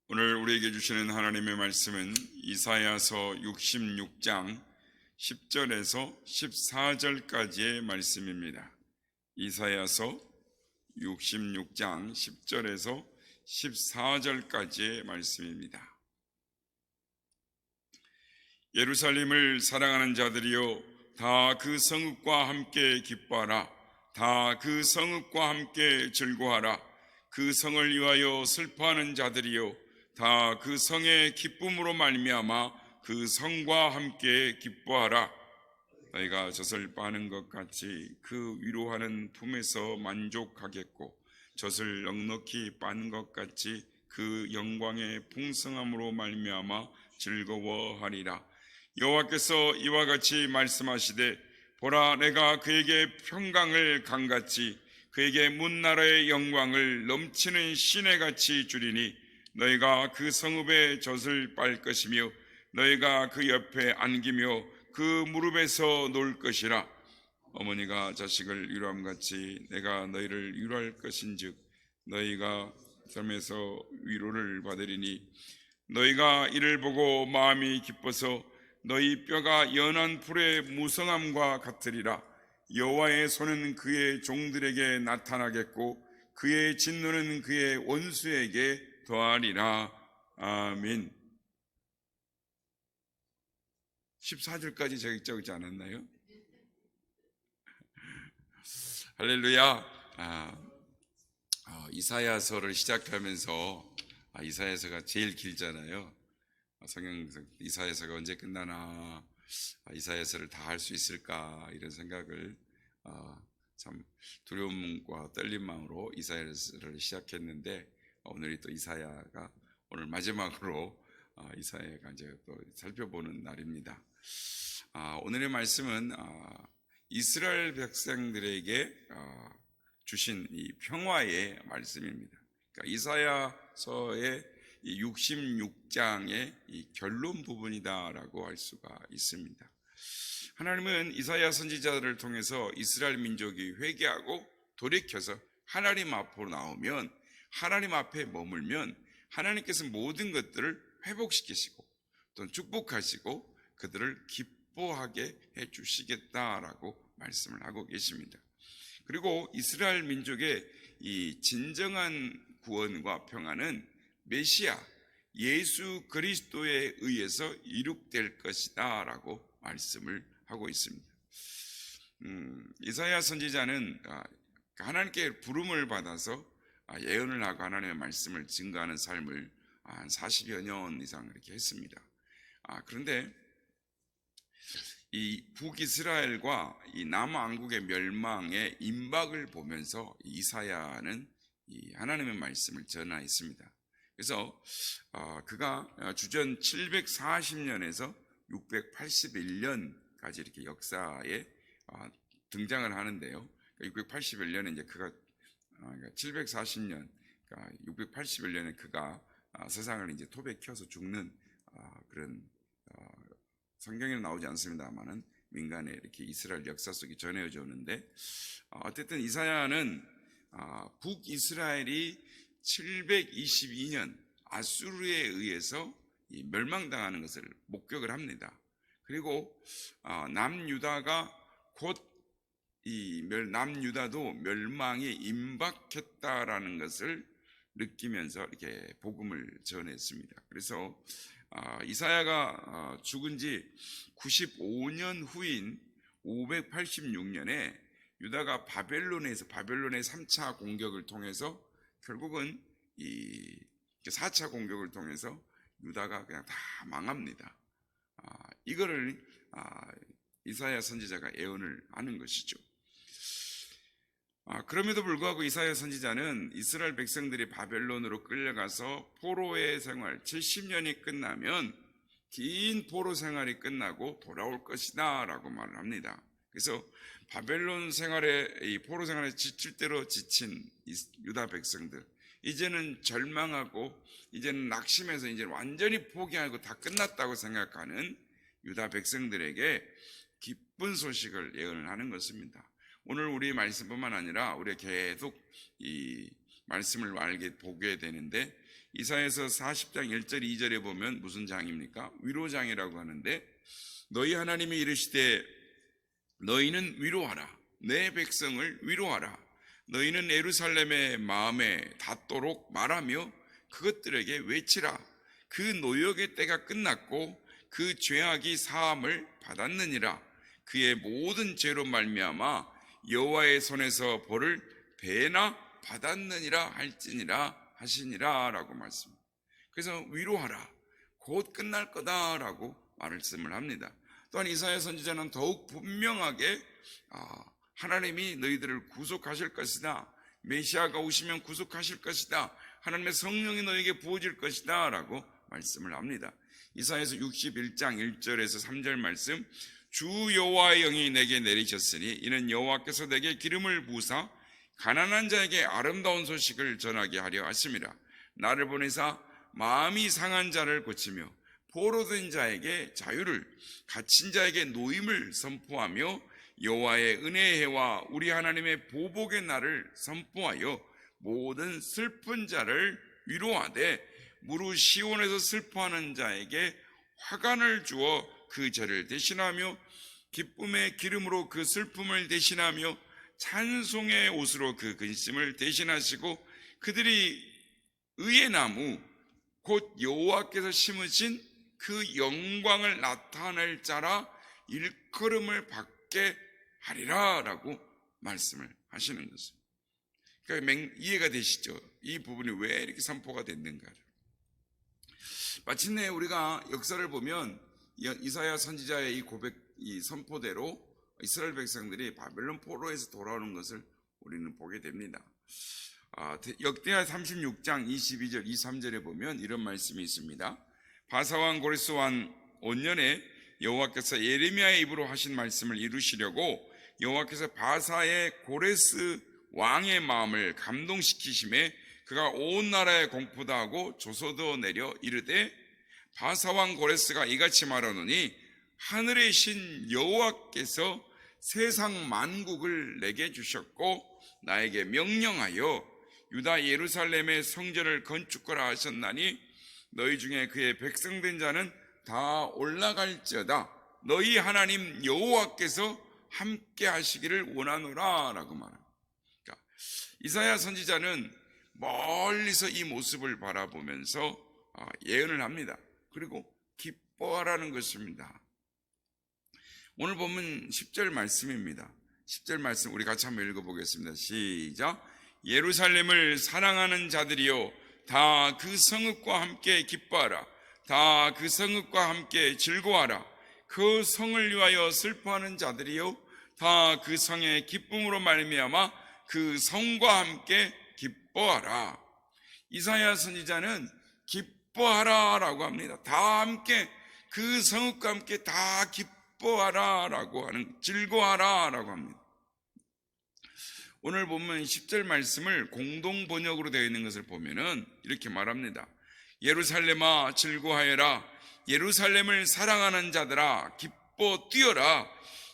오늘 우리에게 주시는 하나님의 말씀은 이사야서 66장 10절에서 14절까지의 말씀입니다. 이사야서 66장 10절에서 14절까지의 말씀입니다. 예루살렘을 사랑하는 자들이여, 다 그 성읍과 함께 기뻐하라. 다 그 성읍과 함께 즐거워하라. 그 성을 위하여 슬퍼하는 자들이여, 다 그 성의 기쁨으로 말미암아 그 성과 함께 기뻐하라. 너희가 젖을 빠는 것 같이 그 위로하는 품에서 만족하겠고, 젖을 넉넉히 빤 것 같이 그 영광의 풍성함으로 말미암아 즐거워하리라. 여호와께서 이와 같이 말씀하시되, 보라, 내가 그에게 평강을 강같이 그에게 문나라의 영광을 넘치는 시내같이 주리니, 너희가 그 성읍의 젖을 빨 것이며 너희가 그 옆에 안기며 그 무릎에서 놀 것이라. 어머니가 자식을 위로함같이 내가 너희를 위로할 것인즉 너희가 삶에서 위로를 받으리니, 너희가 이를 보고 마음이 기뻐서 너희 뼈가 연한 풀의 무성함과 같으리라. 여호와의 손은 그의 종들에게 나타나겠고 그의 진노는 그의 원수에게 더하리라. 아멘. 14절까지 제가 적지 않았나요? 할렐루야. 이사야서를 시작하면서 이사야서가 제일 길잖아요. 성경에서 이사야서가 언제 끝나나, 이사야서를 다 할 수 있을까, 이런 생각을 참 두려움과 떨린 마음으로 이사야서를 시작했는데, 오늘이 또 이사야가 오늘 마지막으로 이사야가 이제 또 살펴보는 날입니다. 오늘의 말씀은 이스라엘 백성들에게 주신 이 평화의 말씀입니다. 그러니까 이사야서의 66장의 이 결론 부분이다라고 할 수가 있습니다. 하나님은 이사야 선지자들을 통해서 이스라엘 민족이 회개하고 돌이켜서 하나님 앞으로 나오면, 하나님 앞에 머물면 하나님께서 모든 것들을 회복시키시고 또 축복하시고 그들을 기뻐하게 해주시겠다라고 말씀을 하고 계십니다. 그리고 이스라엘 민족의 이 진정한 구원과 평화는 메시아 예수 그리스도에 의해서 이룩될 것이다 라고 말씀을 하고 있습니다. 이사야 선지자는 하나님께 부름을 받아서 예언을 하고 하나님의 말씀을 증거하는 삶을 한 40여 년 이상 이렇게 했습니다. 그런데 이 북이스라엘과 이 남왕국의 멸망의 임박을 보면서 이사야는 이 하나님의 말씀을 전하였습니다. 그래서 그가 주전 740년에서 681년까지 이렇게 역사에 등장을 하는데요. 681년에 이제 그가 740년, 그러니까 681년에 그가 세상을 이제 토백해 켜서 죽는 그런 성경에는 나오지 않습니다만은 민간에 이렇게 이스라엘 역사 속에 전해져 오는데, 어쨌든 이사야는 북이스라엘이 722년 아수르에 의해서 멸망당하는 것을 목격을 합니다. 그리고 남유다가 곧 이 남유다도 멸망에 임박했다라는 것을 느끼면서 이렇게 복음을 전했습니다. 그래서 이사야가 죽은 지 95년 후인 586년에 유다가 바벨론의 3차 공격을 통해서 결국은 이 4차 공격을 통해서 유다가 그냥 다 망합니다. 이거를 이사야 선지자가 예언을 하는 것이죠. 그럼에도 불구하고 이사야 선지자는 이스라엘 백성들이 바벨론으로 끌려가서 포로의 생활 70년이 끝나면, 긴 포로 생활이 끝나고 돌아올 것이다 라고 말을 합니다. 그래서 바벨론 생활에, 이 포로 생활에 지칠 대로 지친 유다 백성들, 이제는 절망하고 이제는 낙심해서 이제 완전히 포기하고 다 끝났다고 생각하는 유다 백성들에게 기쁜 소식을 예언을 하는 것입니다. 오늘 우리 말씀뿐만 아니라 우리가 계속 이 말씀을 보게 되는데, 이사야서 40장 1절 2절에 보면 무슨 장입니까? 위로장이라고 하는데, 너희 하나님이 이르시되 너희는 위로하라. 내 백성을 위로하라. 너희는 예루살렘의 마음에 닿도록 말하며 그것들에게 외치라. 그 노역의 때가 끝났고 그 죄악이 사함을 받았느니라. 그의 모든 죄로 말미암아 여호와의 손에서 벌을 배나 받았느니라 할지니라 하시니라 라고 말씀합니다. 그래서 위로하라. 곧 끝날 거다라고 말씀을 합니다. 또한 이사야 선지자는 더욱 분명하게 하나님이 너희들을 구속하실 것이다. 메시아가 오시면 구속하실 것이다. 하나님의 성령이 너에게 부어질 것이다 라고 말씀을 합니다. 이사야서 61장 1절에서 3절 말씀, 주 여호와의 영이 내게 내리셨으니 이는 여호와께서 내게 기름을 부으사 가난한 자에게 아름다운 소식을 전하게 하려 하심이라. 나를 보내사 마음이 상한 자를 고치며 포로된 자에게 자유를, 갇힌 자에게 노임을 선포하며 여호와의 은혜의 해와 우리 하나님의 보복의 날을 선포하여 모든 슬픈 자를 위로하되 무릇 시온에서 슬퍼하는 자에게 화관을 주어 그 죄를 대신하며 기쁨의 기름으로 그 슬픔을 대신하며 찬송의 옷으로 그 근심을 대신하시고 그들이 의의 나무 곧 여호와께서 심으신 그 영광을 나타낼 자라 일컬음을 받게 하리라 라고 말씀을 하시는 것입니다. 그러니까 이해가 되시죠? 이 부분이 왜 이렇게 선포가 됐는가. 마침내 우리가 역사를 보면 이사야 선지자의 이 고백, 이 선포대로 이스라엘 백성들이 바벨론 포로에서 돌아오는 것을 우리는 보게 됩니다. 역대하 36장 22절 23절에 보면 이런 말씀이 있습니다. 바사왕 고레스 왕 5년에 여호와께서 예레미야의 입으로 하신 말씀을 이루시려고 여호와께서 바사의 고레스 왕의 마음을 감동시키심에 그가 온 나라에 공포다 하고 조서도 내려 이르되 바사왕 고레스가 이같이 말하노니 하늘의 신 여호와께서 세상 만국을 내게 주셨고 나에게 명령하여 유다 예루살렘의 성전을 건축하라 하셨나니 너희 중에 그의 백성된 자는 다 올라갈지어다. 너희 하나님 여호와께서 함께 하시기를 원하노라 라고 말합니다. 그러니까 이사야 선지자는 멀리서 이 모습을 바라보면서 예언을 합니다. 그리고 기뻐하라는 것입니다. 오늘 보면 10절 말씀입니다. 10절 말씀 우리 같이 한번 읽어보겠습니다. 시작. 예루살렘을 사랑하는 자들이여 다 그 성읍과 함께 기뻐하라. 다 그 성읍과 함께 즐거워하라. 그 성을 위하여 슬퍼하는 자들이여 다 그 성의 기쁨으로 말미암아 그 성과 함께 기뻐하라. 이사야 선지자는 기뻐하라 라고 합니다. 다 함께 그 성읍과 함께 다 기뻐하라 라고 하는, 즐거워하라 라고 합니다. 오늘 보면 10절 말씀을 공동 번역으로 되어 있는 것을 보면은 이렇게 말합니다. 예루살렘아 즐거워하여라. 예루살렘을 사랑하는 자들아 기뻐 뛰어라.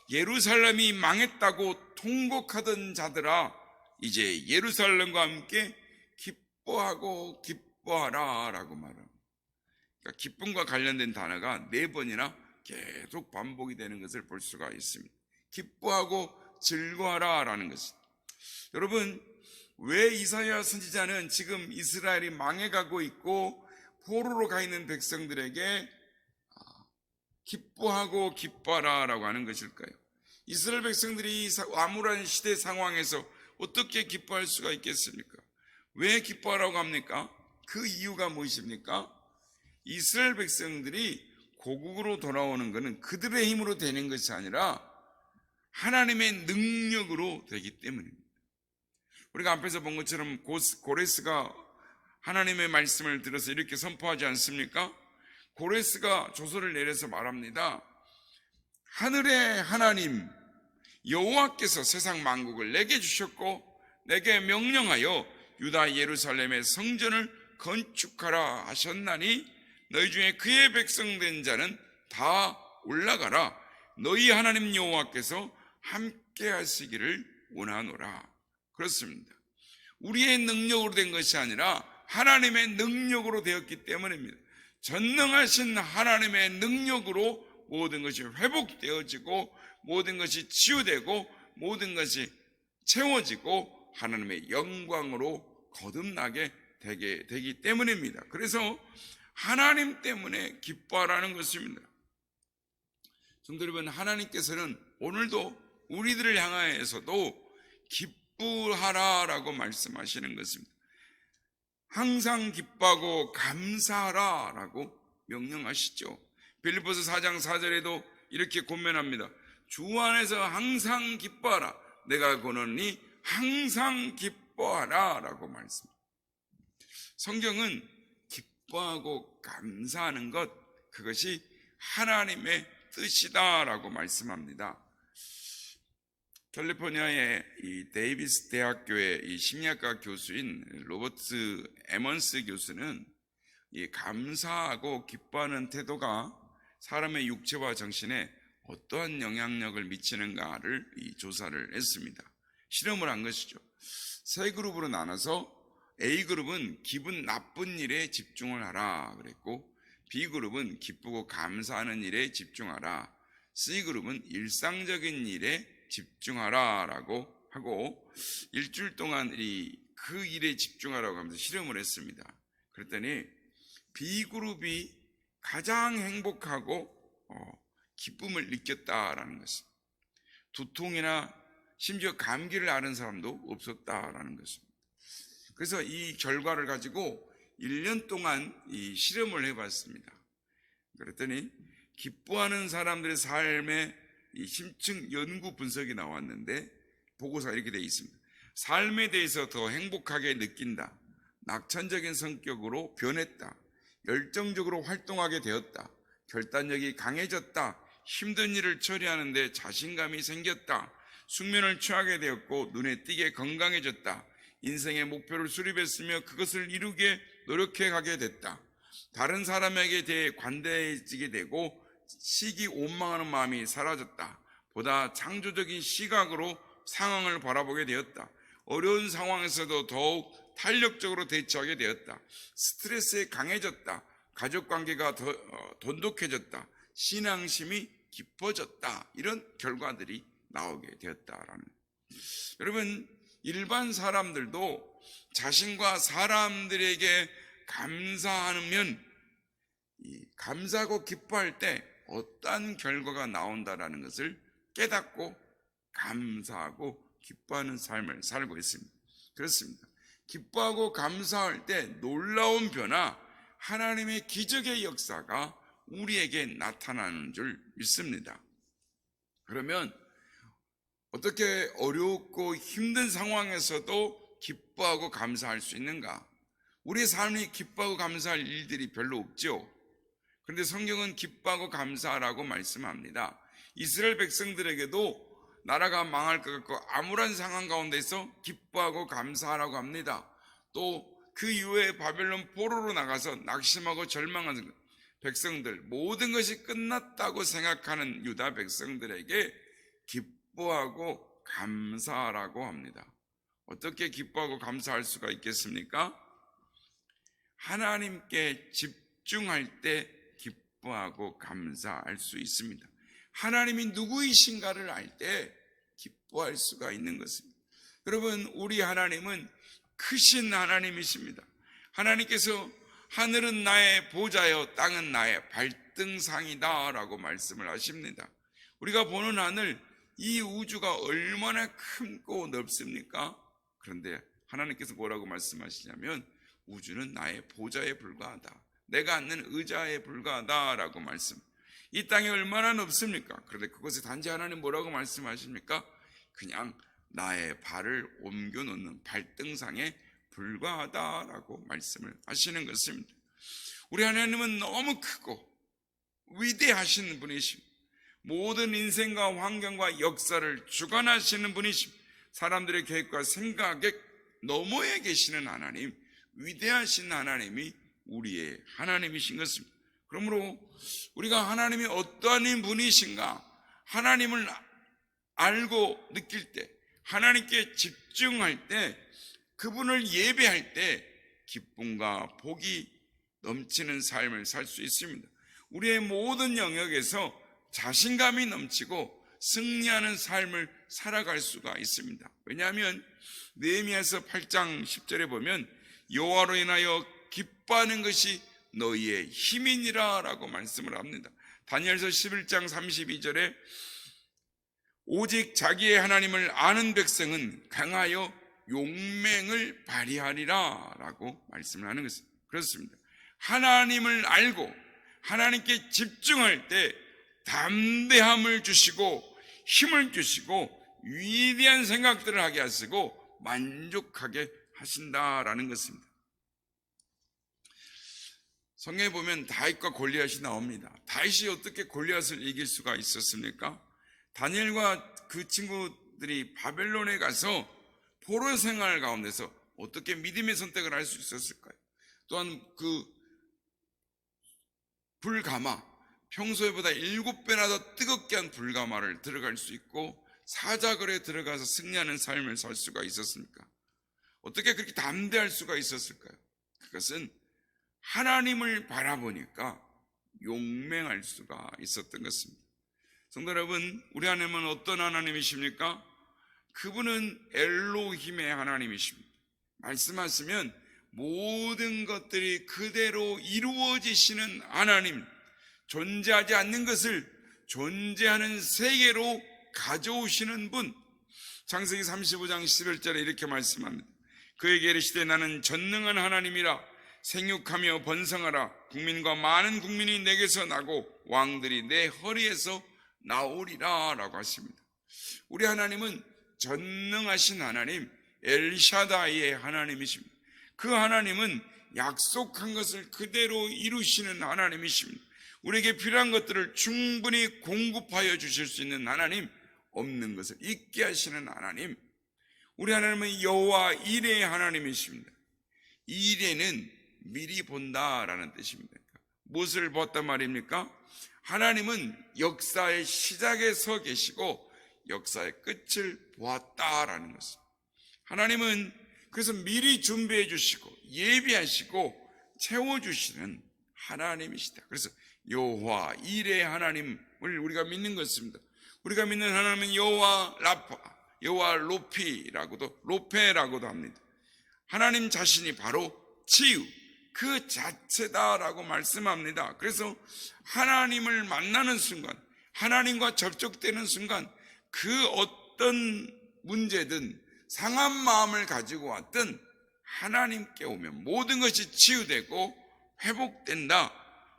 예루살렘이 망했다고 통곡하던 자들아 이제 예루살렘과 함께 기뻐하고 기뻐하라 라고 말합니다. 그러니까 기쁨과 관련된 단어가 4번이나 계속 반복이 되는 것을 볼 수가 있습니다. 기뻐하고 즐거워하라 라는 것입니다. 여러분, 왜 이사야 선지자는 지금 이스라엘이 망해가고 있고 포로로 가 있는 백성들에게 기뻐하고 기뻐하라 라고 하는 것일까요? 이스라엘 백성들이 암울한 시대 상황에서 어떻게 기뻐할 수가 있겠습니까? 왜 기뻐하라고 합니까? 그 이유가 무엇입니까? 이스라엘 백성들이 고국으로 돌아오는 것은 그들의 힘으로 되는 것이 아니라 하나님의 능력으로 되기 때문입니다. 우리가 앞에서 본 것처럼 고레스가 하나님의 말씀을 들어서 이렇게 선포하지 않습니까? 고레스가 조서를 내려서 말합니다. 하늘의 하나님 여호와께서 세상 만국을 내게 주셨고 내게 명령하여 유다 예루살렘의 성전을 건축하라 하셨나니 너희 중에 그의 백성된 자는 다 올라가라. 너희 하나님 여호와께서 함께 하시기를 원하노라. 그렇습니다. 우리의 능력으로 된 것이 아니라 하나님의 능력으로 되었기 때문입니다. 전능하신 하나님의 능력으로 모든 것이 회복되어지고 모든 것이 치유되고 모든 것이 채워지고 하나님의 영광으로 거듭나게 되기 때문입니다. 그래서 하나님 때문에 기뻐하라는 것입니다. 성도 여러분, 하나님께서는 오늘도 우리들을 향하여서도 기뻐하라라고 말씀하시는 것입니다. 항상 기뻐하고 감사하라라고 명령하시죠. 빌립보서 4장 4절에도 이렇게 권면합니다. 주 안에서 항상 기뻐하라. 내가 권하니 항상 기뻐하라라고 말씀합니다. 성경은 기뻐하고 감사하는 것, 그것이 하나님의 뜻이다라고 말씀합니다. 캘리포니아의 이 데이비스 대학교의 이 심리학과 교수인 로버트 에먼스 교수는 이 감사하고 기뻐하는 태도가 사람의 육체와 정신에 어떠한 영향력을 미치는가를 이 조사를 했습니다. 실험을 한 것이죠. 세 그룹으로 나눠서 A그룹은 기분 나쁜 일에 집중을 하라 그랬고, B그룹은 기쁘고 감사하는 일에 집중하라, C그룹은 일상적인 일에 집중하라 라고 하고 일주일 동안 그 일에 집중하라고 하면서 실험을 했습니다. 그랬더니 B그룹이 가장 행복하고 기쁨을 느꼈다라는 것입니다. 두통이나 심지어 감기를 앓은 사람도 없었다라는 것입니다. 그래서 이 결과를 가지고 1년 동안 이 실험을 해봤습니다. 그랬더니 기뻐하는 사람들의 삶의 이 심층 연구 분석이 나왔는데 보고서가 이렇게 되어 있습니다. 삶에 대해서 더 행복하게 느낀다, 낙천적인 성격으로 변했다, 열정적으로 활동하게 되었다, 결단력이 강해졌다, 힘든 일을 처리하는 데 자신감이 생겼다, 숙면을 취하게 되었고 눈에 띄게 건강해졌다, 인생의 목표를 수립했으며 그것을 이루게 노력해 가게 됐다, 다른 사람에게 대해 관대해지게 되고 시기 원망하는 마음이 사라졌다, 보다 창조적인 시각으로 상황을 바라보게 되었다, 어려운 상황에서도 더욱 탄력적으로 대처하게 되었다, 스트레스에 강해졌다, 가족관계가 더 돈독해졌다, 신앙심이 깊어졌다, 이런 결과들이 나오게 되었다라는. 여러분, 일반 사람들도 자신과 사람들에게 감사하면, 감사하고 기뻐할 때 어떠한 결과가 나온다라는 것을 깨닫고 감사하고 기뻐하는 삶을 살고 있습니다. 그렇습니다. 기뻐하고 감사할 때 놀라운 변화, 하나님의 기적의 역사가 우리에게 나타나는 줄 믿습니다. 그러면 어떻게 어렵고 힘든 상황에서도 기뻐하고 감사할 수 있는가? 우리의 삶이 기뻐하고 감사할 일들이 별로 없죠. 그런데 성경은 기뻐하고 감사하라고 말씀합니다. 이스라엘 백성들에게도 나라가 망할 것 같고 암울한 상황 가운데서 기뻐하고 감사하라고 합니다. 또 그 이후에 바벨론 포로로 나가서 낙심하고 절망하는 백성들, 모든 것이 끝났다고 생각하는 유다 백성들에게 기뻐하고 감사하라고 합니다. 어떻게 기뻐하고 감사할 수가 있겠습니까? 하나님께 집중할 때 기뻐하고 감사할 수 있습니다. 하나님이 누구이신가를 알 때 기뻐할 수가 있는 것입니다. 여러분, 우리 하나님은 크신 하나님이십니다. 하나님께서 하늘은 나의 보좌여 땅은 나의 발등상이다 라고 말씀을 하십니다. 우리가 보는 하늘, 이 우주가 얼마나 크고 넓습니까? 그런데 하나님께서 뭐라고 말씀하시냐면 우주는 나의 보좌에 불과하다, 내가 앉는 의자에 불과하다 라고 말씀. 이 땅이 얼마나 넓습니까? 그런데 그것에 단지 하나님 뭐라고 말씀하십니까? 그냥 나의 발을 옮겨놓는 발등상에 불과하다라고 말씀을 하시는 것입니다. 우리 하나님은 너무 크고 위대하신 분이십니다. 모든 인생과 환경과 역사를 주관하시는 분이십니다. 사람들의 계획과 생각에 너머에 계시는 하나님, 위대하신 하나님이 우리의 하나님이신 것입니다. 그러므로 우리가 하나님이 어떠한 분이신가, 하나님을 알고 느낄 때, 하나님께 집중할 때, 그분을 예배할 때 기쁨과 복이 넘치는 삶을 살 수 있습니다. 우리의 모든 영역에서 자신감이 넘치고 승리하는 삶을 살아갈 수가 있습니다. 왜냐하면 느헤미야서 8장 10절에 보면 여호와로 인하여 기뻐하는 것이 너희의 힘이니라 라고 말씀을 합니다. 다니엘서 11장 32절에 오직 자기의 하나님을 아는 백성은 강하여 용맹을 발휘하리라 라고 말씀을 하는 것입니다. 그렇습니다. 하나님을 알고 하나님께 집중할 때 담대함을 주시고 힘을 주시고 위대한 생각들을 하게 하시고 만족하게 하신다라는 것입니다. 성경에 보면 다윗과 골리앗이 나옵니다. 다윗이 어떻게 골리앗을 이길 수가 있었습니까? 다니엘과 그 친구들이 바벨론에 가서 포로 생활 가운데서 어떻게 믿음의 선택을 할 수 있었을까요? 또한 그 불가마, 평소에보다 7배나 더 뜨겁게 한 불가마를 들어갈 수 있고 사자굴에 들어가서 승리하는 삶을 살 수가 있었습니까? 어떻게 그렇게 담대할 수가 있었을까요? 그것은 하나님을 바라보니까 용맹할 수가 있었던 것입니다. 성도 여러분, 우리 하나님은 어떤 하나님이십니까? 그분은 엘로힘의 하나님이십니다. 말씀하시면 모든 것들이 그대로 이루어지시는 하나님, 존재하지 않는 것을 존재하는 세계로 가져오시는 분. 창세기 35장 11절에 이렇게 말씀합니다. 그에게 이르시되 나는 전능한 하나님이라 생육하며 번성하라. 국민과 많은 국민이 내게서 나고 왕들이 내 허리에서 나오리라 라고 하십니다. 우리 하나님은 전능하신 하나님, 엘샤다이의 하나님이십니다. 그 하나님은 약속한 것을 그대로 이루시는 하나님이십니다. 우리에게 필요한 것들을 충분히 공급하여 주실 수 있는 하나님, 없는 것을 잊게 하시는 하나님. 우리 하나님은 여호와 이레의 하나님이십니다. 이레는 미리 본다라는 뜻입니다. 무엇을 봤단 말입니까? 하나님은 역사의 시작에 서 계시고 역사의 끝을 보았다라는 것입니다. 하나님은 그래서 미리 준비해 주시고 예비하시고 채워주시는 하나님이시다. 그래서 여호와 이레의 하나님을 우리가 믿는 것입니다. 우리가 믿는 하나님은 여호와 라파, 여호와 로피라고도 로페라고도 합니다. 하나님 자신이 바로 치유 그 자체다라고 말씀합니다. 그래서 하나님을 만나는 순간, 하나님과 접촉되는 순간 그 어떤 문제든 상한 마음을 가지고 왔든 하나님께 오면 모든 것이 치유되고 회복된다.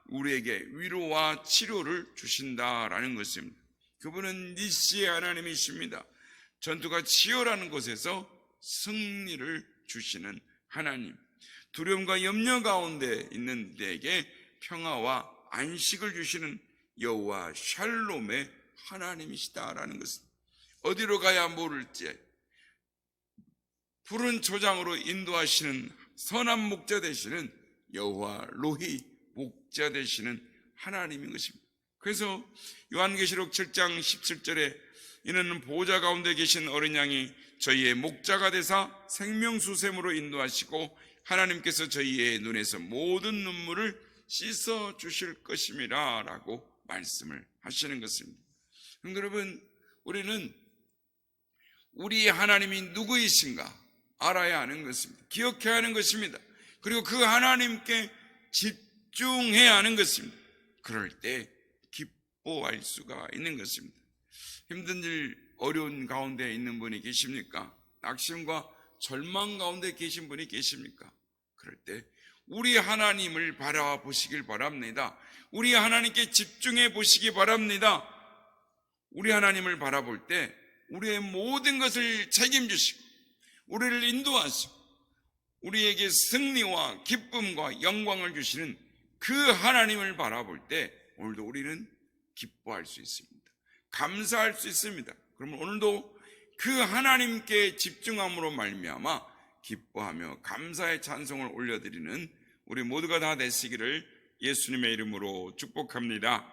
우리에게 위로와 치료를 주신다라는 것입니다. 그분은 니시의 하나님이십니다. 전투가 치열한 곳에서 승리를 주시는 하나님, 두려움과 염려 가운데 있는 데에게 평화와 안식을 주시는 여호와 샬롬의 하나님이시다라는 것입니다. 어디로 가야 모를지 푸른 초장으로 인도하시는 선한 목자 되시는 여호와 로히 목자 되시는 하나님인 것입니다. 그래서 요한계시록 7장 17절에 이는 보호자 가운데 계신 어린 양이 저희의 목자가 되사 생명수샘으로 인도하시고 하나님께서 저희의 눈에서 모든 눈물을 씻어 주실 것임이라 라고 말씀을 하시는 것입니다. 여러분, 우리는 우리 하나님이 누구이신가 알아야 하는 것입니다. 기억해야 하는 것입니다. 그리고 그 하나님께 집중해야 하는 것입니다. 그럴 때 기뻐할 수가 있는 것입니다. 힘든 일, 어려운 가운데 있는 분이 계십니까? 낙심과 절망 가운데 계신 분이 계십니까? 그럴 때 우리 하나님을 바라보시길 바랍니다. 우리 하나님께 집중해 보시기 바랍니다. 우리 하나님을 바라볼 때 우리의 모든 것을 책임지시고 우리를 인도하시고 우리에게 승리와 기쁨과 영광을 주시는 그 하나님을 바라볼 때 오늘도 우리는 기뻐할 수 있습니다. 감사할 수 있습니다. 그러면 오늘도 그 하나님께 집중함으로 말미암아 기뻐하며 감사의 찬송을 올려드리는 우리 모두가 다 되시기를 예수님의 이름으로 축복합니다.